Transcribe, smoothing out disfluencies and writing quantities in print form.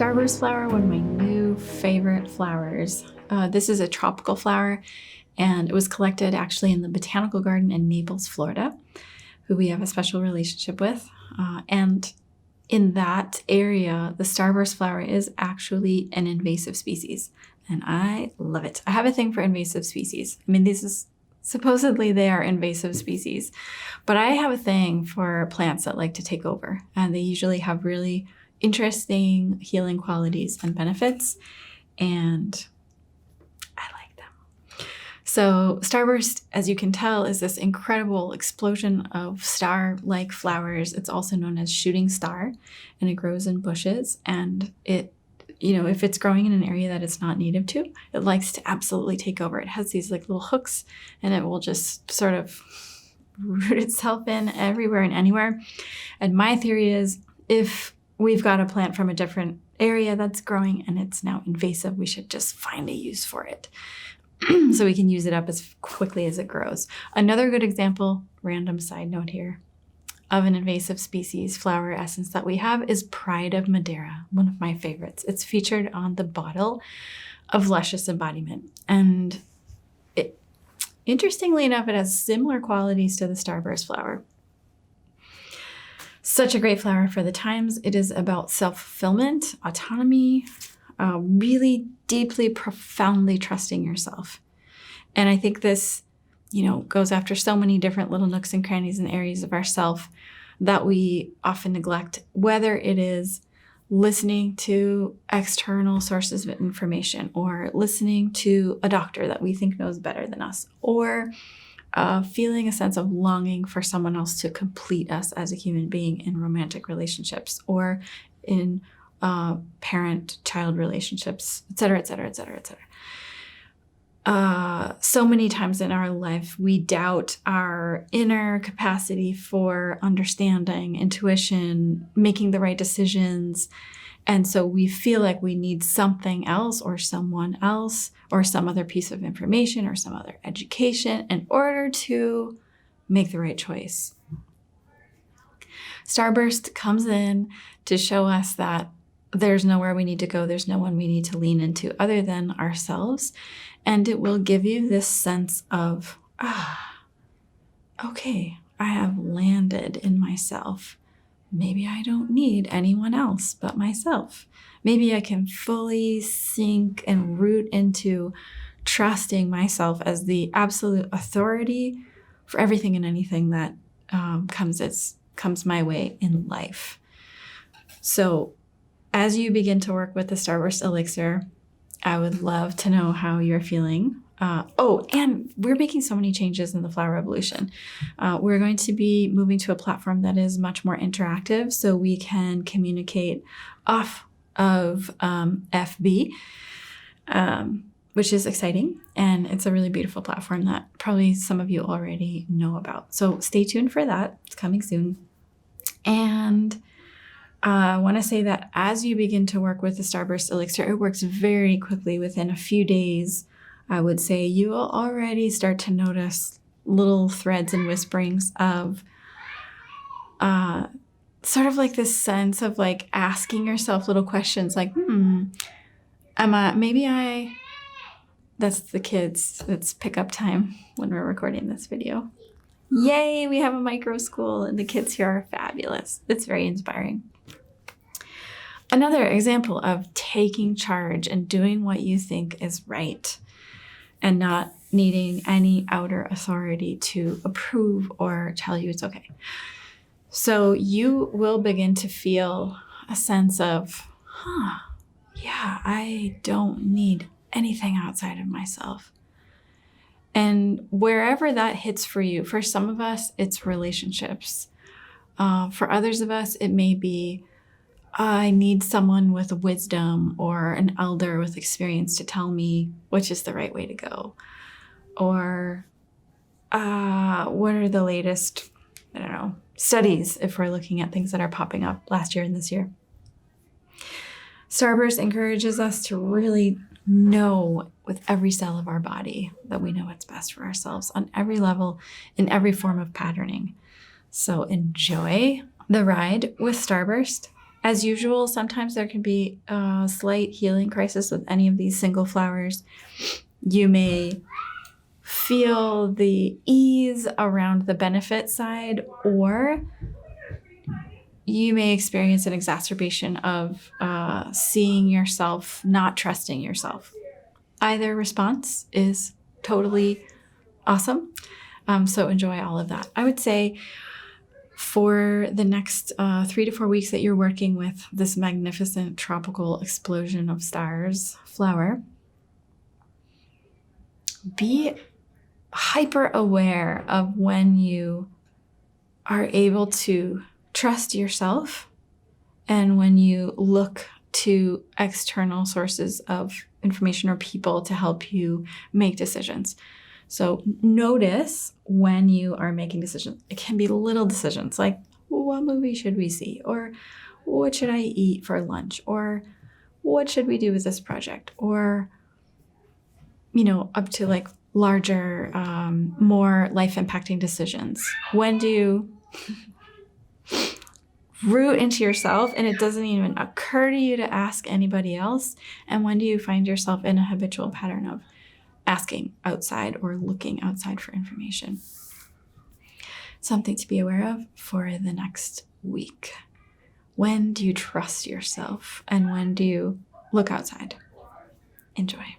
Starburst flower, one of my new favorite flowers. This is a tropical flower, and it was collected actually in the botanical garden in Naples, Florida, who we have a special relationship with. And in that area, the Starburst flower is actually an invasive species, and I love it. I have a thing for invasive species. I mean, supposedly they are invasive species, but I have a thing for plants that like to take over, and they usually have really interesting healing qualities and benefits, and I like them. So Starburst, as you can tell, is this incredible explosion of star-like flowers. It's also known as shooting star, and it grows in bushes, and it, if it's growing in an area that it's not native to, it likes to absolutely take over. It has these like little hooks, and it will just sort of root itself in everywhere and anywhere. And my theory is, if we've got a plant from a different area that's growing and it's now invasive, we should just find a use for it so we can use it up as quickly as it grows. Another good example, random side note here, of an invasive species flower essence that we have is Pride of Madeira, one of my favorites. It's featured on the bottle of Luscious embodiment. And interestingly enough, it has similar qualities to the Starburst flower. Such a great flower for the times. It is about self-fulfillment, autonomy, really deeply, profoundly trusting yourself. And I think this, goes after so many different little nooks and crannies and areas of ourself that we often neglect, whether it is listening to external sources of information, or listening to a doctor that we think knows better than us, or feeling a sense of longing for someone else to complete us as a human being in romantic relationships, or in parent-child relationships, et cetera, et cetera, et cetera, et cetera. So many times in our life, we doubt our inner capacity for understanding, intuition, making the right decisions. And so we feel like we need something else or someone else or some other piece of information or some other education in order to make the right choice. Starburst comes in to show us that there's nowhere we need to go. There's no one we need to lean into other than ourselves. And it will give you this sense of, okay, I have landed in myself. Maybe I don't need anyone else but myself. Maybe I can fully sink and root into trusting myself as the absolute authority for everything and anything that comes my way in life. So as you begin to work with the Starburst Elixir, I would love to know how you're feeling. And we're making so many changes in the Flowerevolution. We're going to be moving to a platform that is much more interactive, so we can communicate off of FB, which is exciting. And it's a really beautiful platform that probably some of you already know about. So stay tuned for that. It's coming soon. And I want to say that as you begin to work with the Starburst Elixir, it works very quickly. Within a few days, I would say you will already start to notice little threads and whisperings of sort of like this sense of like asking yourself little questions like, that's the kids. It's pickup time when we're recording this video. Yay, we have a micro school and the kids here are fabulous. It's very inspiring. Another example of taking charge and doing what you think is right and not needing any outer authority to approve or tell you it's okay. So you will begin to feel a sense of, I don't need anything outside of myself. And wherever that hits for you, for some of us, it's relationships. For others of us, it may be, I need someone with wisdom or an elder with experience to tell me which is the right way to go. Or what are the latest, studies if we're looking at things that are popping up last year and this year. Starburst encourages us to really know with every cell of our body that we know what's best for ourselves on every level, in every form of patterning. So enjoy the ride with Starburst. As usual, sometimes there can be a slight healing crisis with any of these single flowers. You may feel the ease around the benefit side, or you may experience an exacerbation of seeing yourself, not trusting yourself. Either response is totally awesome. So enjoy all of that. I would say for the next 3 to 4 weeks that you're working with this magnificent tropical explosion of stars flower, be hyper aware of when you are able to trust yourself and when you look to external sources of information or people to help you make decisions. So notice when you are making decisions. It can be little decisions like, what movie should we see? Or what should I eat for lunch? Or what should we do with this project? Or, up to like larger, more life-impacting decisions. When do you root into yourself and it doesn't even occur to you to ask anybody else? And when do you find yourself in a habitual pattern of asking outside or looking outside for information? Something to be aware of for the next week. When do you trust yourself and when do you look outside? Enjoy.